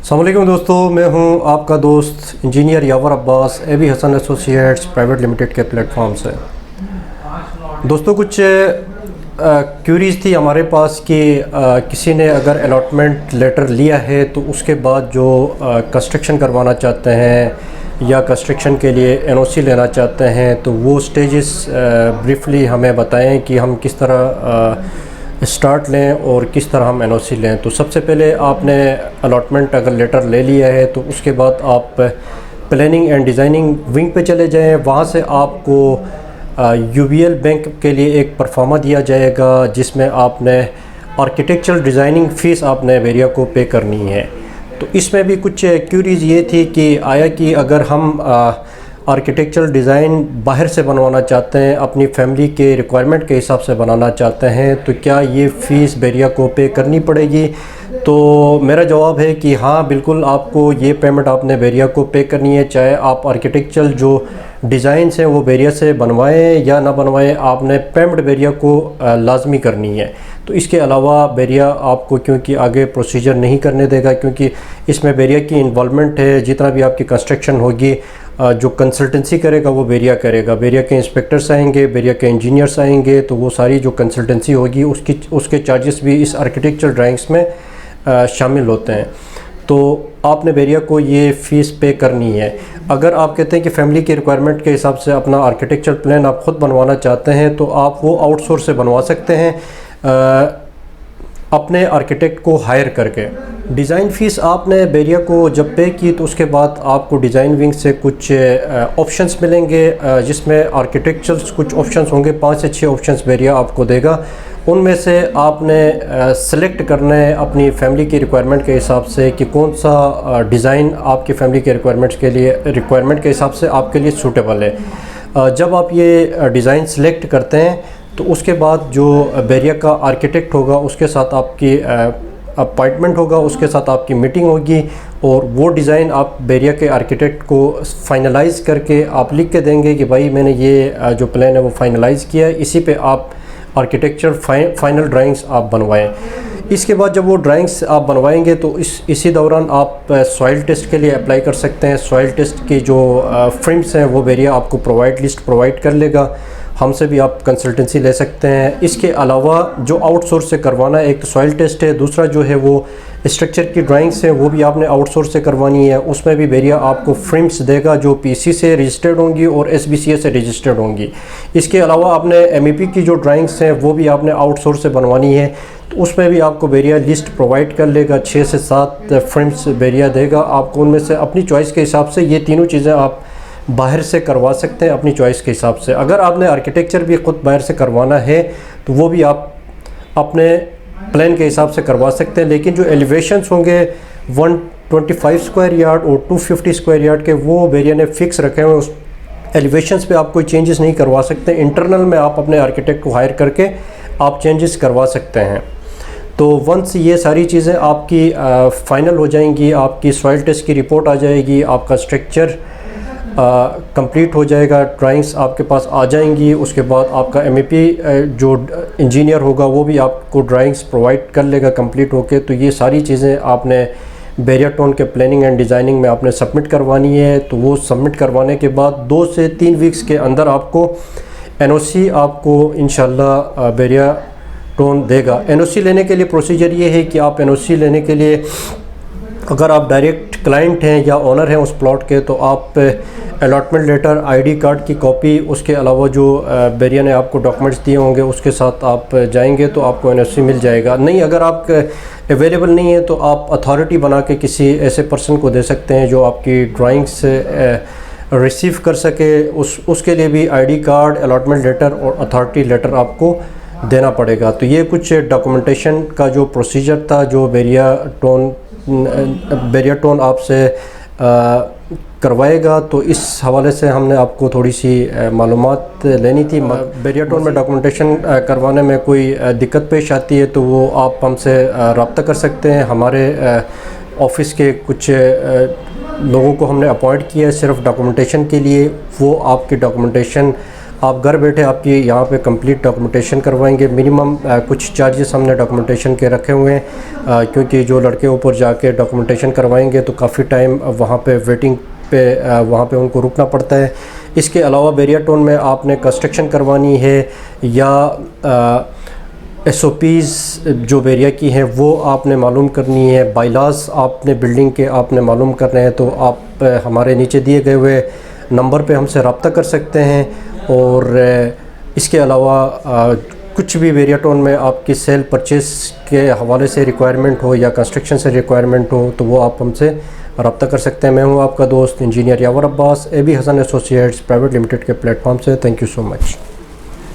अस्सलाम वालेकुम दोस्तों, मैं हूं आपका दोस्त engineer Yawar Abbas AB Hasan associates private limited के प्लेटफॉर्म से। दोस्तों, कुछ क्यूरीज थी हमारे पास कि किसी ने अगर अलॉटमेंट लेटर लिया है तो उसके बाद जो कंस्ट्रक्शन करवाना चाहते हैं या कंस्ट्रक्शन के लिए एनओसी लेना चाहते हैं तो वो स्टेजेस ब्रीफली हमें बताएं कि हम किस तरह स्टार्ट लें और किस तरह हम एनओसी लें। तो सबसे पहले आपने अलॉटमेंट अगर लेटर ले लिया है तो उसके बाद आप प्लानिंग एंड डिज़ाइनिंग विंग पे चले जाएं। वहाँ से आपको यूबीएल बैंक के लिए एक परफॉर्मा दिया जाएगा जिसमें आपने आर्किटेक्चरल डिज़ाइनिंग फ़ीस आपने वेरिया को पे करनी है। तो इसमें भी कुछ क्यूरीज ये थी कि आया कि अगर हम आर्किटेक्चरल डिज़ाइन बाहर से बनवाना चाहते हैं, अपनी फैमिली के रिक्वायरमेंट के हिसाब से बनाना चाहते हैं, तो क्या ये फ़ीस बेरिया को पे करनी पड़ेगी? तो मेरा जवाब है कि हाँ, बिल्कुल आपको ये पेमेंट आपने बेरिया को पे करनी है। चाहे आप आर्किटेक्चरल जो डिज़ाइंस हैं वो बेरिया से बनवाएं या ना बनवाएं, आपने पेमेंट बेरिया को लाजमी करनी है। तो इसके अलावा बेरिया आपको क्योंकि आगे प्रोसीजर नहीं करने देगा, क्योंकि इसमें बेरिया की इन्वॉल्वमेंट है। जितना भी आपकी कंस्ट्रक्शन होगी, जो कंसल्टेंसी करेगा वो बेरिया करेगा। बेरिया के इंस्पेक्टर्स आएंगे, बेरिया के इंजीनियर्स आएंगे, तो वो सारी जो कंसल्टेंसी होगी उसके चार्जेस भी इस आर्किटेक्चरल ड्राइंग्स में शामिल होते हैं। तो आपने बेरिया को ये फ़ीस पे करनी है। अगर आप कहते हैं कि फैमिली के रिक्वायरमेंट के हिसाब से अपना आर्किटेक्चर प्लान आप ख़ुद बनवाना चाहते हैं तो आप वो आउटसोर्स से बनवा सकते हैं अपने आर्किटेक्ट को हायर करके। डिज़ाइन फ़ीस आपने बेरिया को जब पे की तो उसके बाद आपको डिज़ाइन विंग से कुछ ऑप्शंस मिलेंगे जिसमें आर्किटेक्चर्स कुछ ऑप्शंस होंगे, 5 से 6 ऑप्शंस बेरिया आपको देगा। उनमें से आपने सेलेक्ट करना है अपनी फैमिली की रिक्वायरमेंट के हिसाब से कि कौन सा डिज़ाइन आपकी फैमिली के रिक्वायरमेंट के हिसाब से आपके लिए सूटेबल है। जब आप ये डिज़ाइन सेलेक्ट करते हैं तो उसके बाद जो बेरिया का आर्किटेक्ट होगा उसके साथ आपकी अपॉइंटमेंट होगा, उसके साथ आपकी मीटिंग होगी और वो डिज़ाइन आप बेरिया के आर्किटेक्ट को फाइनलाइज़ करके आप लिख के देंगे कि भाई मैंने ये जो प्लान है वो फाइनलाइज़ किया है। इसी पे आप आर्किटेक्चर फाइनल ड्राइंग्स आप बनवाएं। इसके बाद जब वो ड्राइंग्स आप बनवाएंगे तो इसी दौरान आप सॉइल टेस्ट के लिए अप्लाई कर सकते हैं। सॉइल टेस्ट की जो फ्रेम्स हैं वो बेरिया आपको लिस्ट प्रोवाइड कर लेगा। हमसे भी आप कंसल्टेंसी ले सकते हैं। इसके अलावा जो आउटसोर्स से करवाना है, एक तो सॉइल टेस्ट है, दूसरा जो है वो स्ट्रक्चर की ड्राइंग्स है वो भी आपने आउटसोर्स से करवानी है। उसमें भी बेरिया आपको फ्रेम्स देगा जो पीसी से रजिस्टर्ड होंगी और एसबीसीए से रजिस्टर्ड होंगी। इसके अलावा आपने एमईपी की जो ड्राइंग्स हैं वो भी आपने आउटसोर्स से बनवानी है, तो उसमें भी आपको बेरिया लिस्ट प्रोवाइड कर लेगा। 6 से 7 फ्रेम्स बेरिया देगा आपको। उनमें से अपनी चॉइस के हिसाब से ये तीनों चीज़ें आप बाहर से करवा सकते हैं अपनी चॉइस के हिसाब से। अगर आपने आर्किटेक्चर भी ख़ुद बाहर से करवाना है तो वो भी आप अपने प्लान के हिसाब से करवा सकते हैं। लेकिन जो एलिवेशंस होंगे 125 स्क्वायर यार्ड और 250 स्क्वायर यार्ड के, वो बेरिया ने फिक्स रखे हुए। उस एलिवेशंस पे आप कोई चेंजेस नहीं करवा सकते। इंटरनल में आप अपने आर्किटेक्ट को हायर करके आप चेंजेस करवा सकते हैं। तो वंस ये सारी चीज़ें आपकी फ़ाइनल हो जाएंगी, आपकी सॉइल टेस्ट की रिपोर्ट आ जाएगी, आपका स्ट्रक्चर कंप्लीट हो जाएगा, ड्राइंग्स आपके पास आ जाएंगी। उसके बाद आपका एमईपी जो इंजीनियर होगा वो भी आपको ड्राइंग्स प्रोवाइड कर लेगा कंप्लीट होके। तो ये सारी चीज़ें आपने बेरिया टोन के प्लानिंग एंड डिज़ाइनिंग में आपने सबमिट करवानी है। तो वो सबमिट करवाने के बाद 2 से 3 वीक्स के अंदर आपको एनओसी आपको इंशाल्लाह बेरिया टोन देगा। एनओसी लेने के लिए प्रोसीजर ये है कि आप एनओसी लेने के लिए अगर आप डायरेक्ट क्लाइंट हैं या ओनर हैं उस प्लॉट के, तो आप अलॉटमेंट लेटर, आईडी कार्ड की कॉपी, उसके अलावा जो बेरिया ने आपको डॉक्यूमेंट्स दिए होंगे उसके साथ आप जाएंगे तो आपको एनओसी मिल जाएगा। नहीं, अगर आप अवेलेबल नहीं है तो आप अथॉरिटी बना के किसी ऐसे पर्सन को दे सकते हैं जो आपकी ड्राइंग्स रिसीव कर सके। उसके लिए भी आईडी कार्ड, अलॉटमेंट लेटर और अथॉरिटी लेटर आपको देना पड़ेगा। तो ये कुछ डॉक्यूमेंटेशन का जो प्रोसीजर था जो बेरिया टोन आपसे करवाएगा, तो इस हवाले से हमने आपको थोड़ी सी मालूमात लेनी थी। बेरिया टोन में डॉक्यूमेंटेशन करवाने में कोई दिक्कत पेश आती है तो वो आप हमसे रब्ता कर सकते हैं। हमारे ऑफिस के कुछ लोगों को हमने अपॉइंट किया है सिर्फ डॉक्यूमेंटेशन के लिए। वो आपकी डॉक्यूमेंटेशन आप घर बैठे आपकी यहाँ पे कंप्लीट डॉक्यूमेंटेशन करवाएंगे। मिनिमम कुछ चार्जेस हमने डॉक्यूमेंटेशन के रखे हुए हैं, क्योंकि जो लड़के ऊपर जाके डॉक्यूमेंटेशन करवाएंगे तो काफ़ी टाइम वहाँ पे वेटिंग पे वहाँ पे उनको रुकना पड़ता है। इसके अलावा बैरिया टाउन में आपने कंस्ट्रक्शन करवानी है या SOPs जो बैरिया की हैं वो आपने मालूम करनी है, बायलास आपने बिल्डिंग के आपने मालूम करने हैं, तो आप हमारे नीचे दिए गए हुए नंबर पे हमसे रब्ता कर सकते हैं। और इसके अलावा कुछ भी बैरिया टाउन में आपकी सेल परचेस के हवाले से रिक्वायरमेंट हो या कंस्ट्रक्शन से रिक्वायरमेंट हो तो वो आप हमसे रब्ता कर सकते हैं। मैं हूँ आपका दोस्त engineer Yawar Abbas, AB Hasan associates private limited के प्लेटफॉर्म से। Thank you so much.